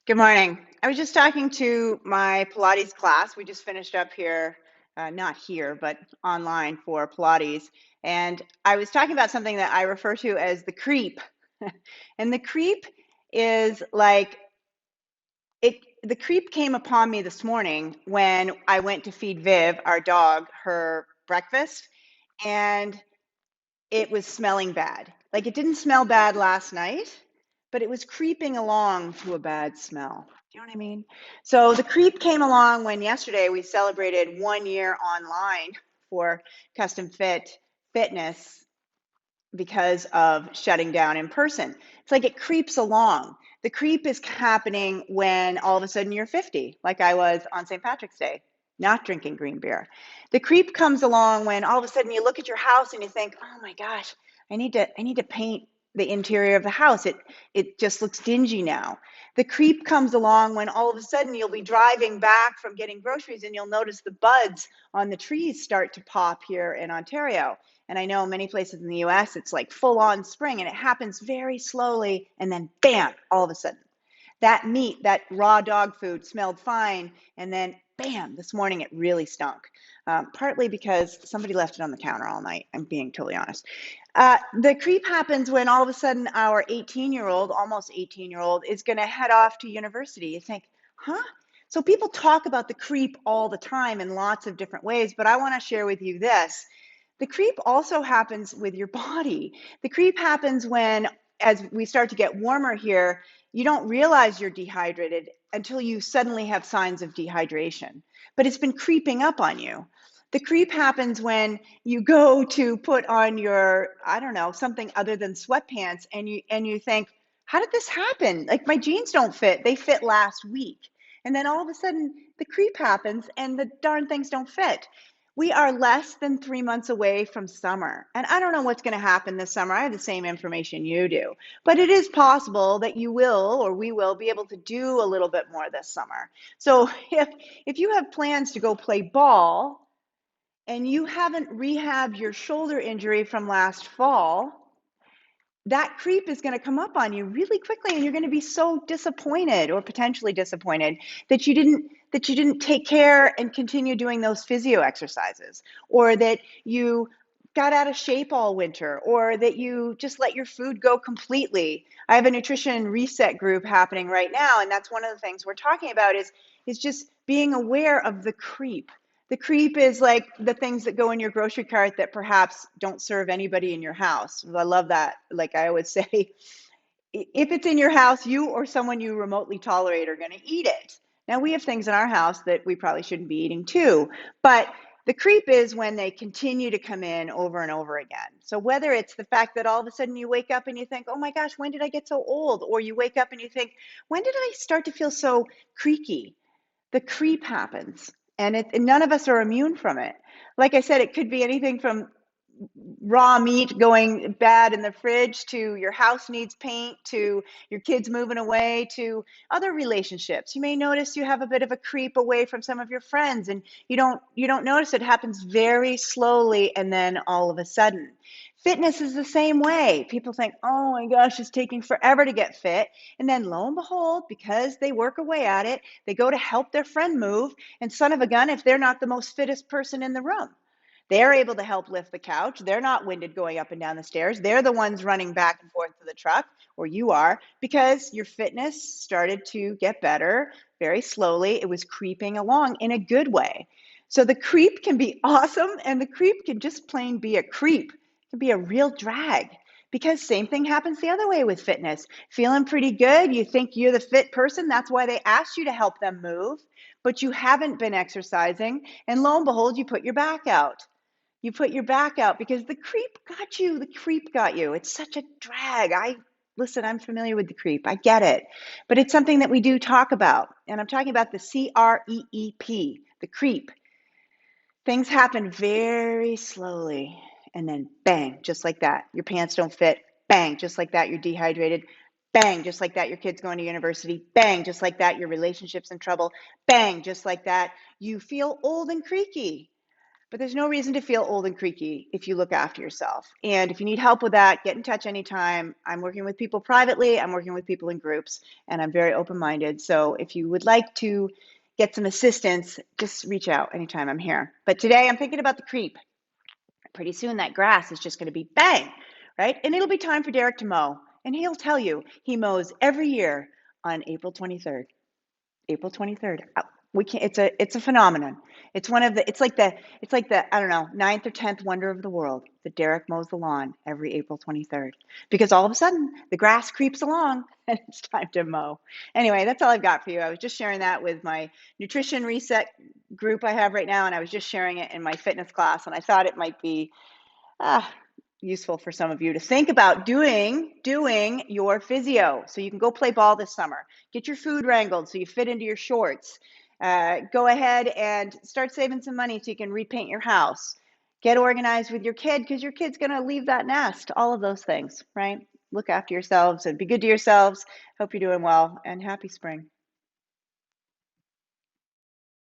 Good morning. I was just talking to my Pilates class. We just finished up here, not here, but online for Pilates. And I was talking about something that I refer to as the creep. And the creep is like the creep came upon me this morning when I went to feed Viv, our dog, her breakfast, and it was smelling bad. Like it didn't smell bad last night, but it was creeping along to a bad smell. Do you know what I mean? So the creep came along when yesterday we celebrated 1 year online for Custom Fit Fitness because of shutting down in person. It's like it creeps along. The creep is happening when all of a sudden you're 50, like I was on St. Patrick's Day, not drinking green beer. The creep comes along when all of a sudden you look at your house and you think, "Oh my gosh, I need to paint the interior of the house. It just looks dingy now." The creep comes along when all of a sudden you'll be driving back from getting groceries and you'll notice the buds on the trees start to pop here in Ontario. And I know many places in the US, it's like full on spring and it happens very slowly. And then bam, all of a sudden, that meat, that raw dog food smelled fine. And then bam, this morning it really stunk. Partly because somebody left it on the counter all night. I'm being totally honest. The creep happens when all of a sudden our 18-year-old, almost 18-year-old, is going to head off to university. You think, huh? So people talk about the creep all the time in lots of different ways, but I want to share with you this. The creep also happens with your body. The creep happens when, as we start to get warmer here, you don't realize you're dehydrated until you suddenly have signs of dehydration. But it's been creeping up on you. The creep happens when you go to put on your, I don't know, something other than sweatpants and you think, how did this happen? Like my jeans don't fit. They fit last week. And then all of a sudden the creep happens and the darn things don't fit. We are less than 3 months away from summer. And I don't know what's going to happen this summer. I have the same information you do. But it is possible that you will or we will be able to do a little bit more this summer. So if you have plans to go play ball and you haven't rehabbed your shoulder injury from last fall, that creep is going to come up on you really quickly and you're going to be so disappointed or potentially disappointed that you didn't take care and continue doing those physio exercises, or that you got out of shape all winter, or that you just let your food go completely. I have a nutrition reset group happening right now, and that's one of the things we're talking about is just being aware of the creep. The creep is like the things that go in your grocery cart that perhaps don't serve anybody in your house. I love that. Like I always say, if it's in your house, you or someone you remotely tolerate are going to eat it. Now, we have things in our house that we probably shouldn't be eating too, but the creep is when they continue to come in over and over again. So whether it's the fact that all of a sudden you wake up and you think, oh my gosh, when did I get so old? Or you wake up and you think, when did I start to feel so creaky? The creep happens, and none of us are immune from it. Like I said, it could be anything from raw meat going bad in the fridge to your house needs paint to your kids moving away to other relationships. You may notice you have a bit of a creep away from some of your friends and you don't notice. It happens very slowly and then all of a sudden. Fitness is the same way. People think, oh my gosh, it's taking forever to get fit. And then lo and behold, because they work away at it, they go to help their friend move. And son of a gun, if they're not the most fittest person in the room, they're able to help lift the couch. They're not winded going up and down the stairs. They're the ones running back and forth to the truck, or you are, because your fitness started to get better very slowly. It was creeping along in a good way. So the creep can be awesome, and the creep can just plain be a creep. It can be a real drag. Because same thing happens the other way with fitness. Feeling pretty good, you think you're the fit person. That's why they asked you to help them move, but you haven't been exercising. And lo and behold, you put your back out. You put your back out because the creep got you. The creep got you. It's such a drag. Listen, I'm familiar with the creep. I get it. But it's something that we do talk about. And I'm talking about the CREEP, the creep. Things happen very slowly. And then bang, just like that. Your pants don't fit. Bang, just like that. You're dehydrated. Bang, just like that. Your kid's going to university. Bang, just like that. Your relationship's in trouble. Bang, just like that. You feel old and creaky. But there's no reason to feel old and creaky if you look after yourself. And if you need help with that, get in touch anytime. I'm working with people privately, I'm working with people in groups, and I'm very open minded. So if you would like to get some assistance, just reach out anytime. I'm here. But today I'm thinking about the creep. Pretty soon that grass is just going to be bang, right? And it'll be time for Derek to mow. And he'll tell you he mows every year on April 23rd. April 23rd. We can't, it's a phenomenon. It's like the I don't know, ninth or 10th wonder of the world that Derek mows the lawn every April 23rd, because all of a sudden the grass creeps along and it's time to mow. Anyway, that's all I've got for you. I was just sharing that with my nutrition reset group I have right now, and I was just sharing it in my fitness class, and I thought it might be ah, useful for some of you to think about doing your physio so you can go play ball this summer. Get your food wrangled so you fit into your shorts. Go ahead and start saving some money so you can repaint your house. Get organized with your kid because your kid's going to leave that nest. All of those things, right? Look after yourselves and be good to yourselves. Hope you're doing well, and happy spring.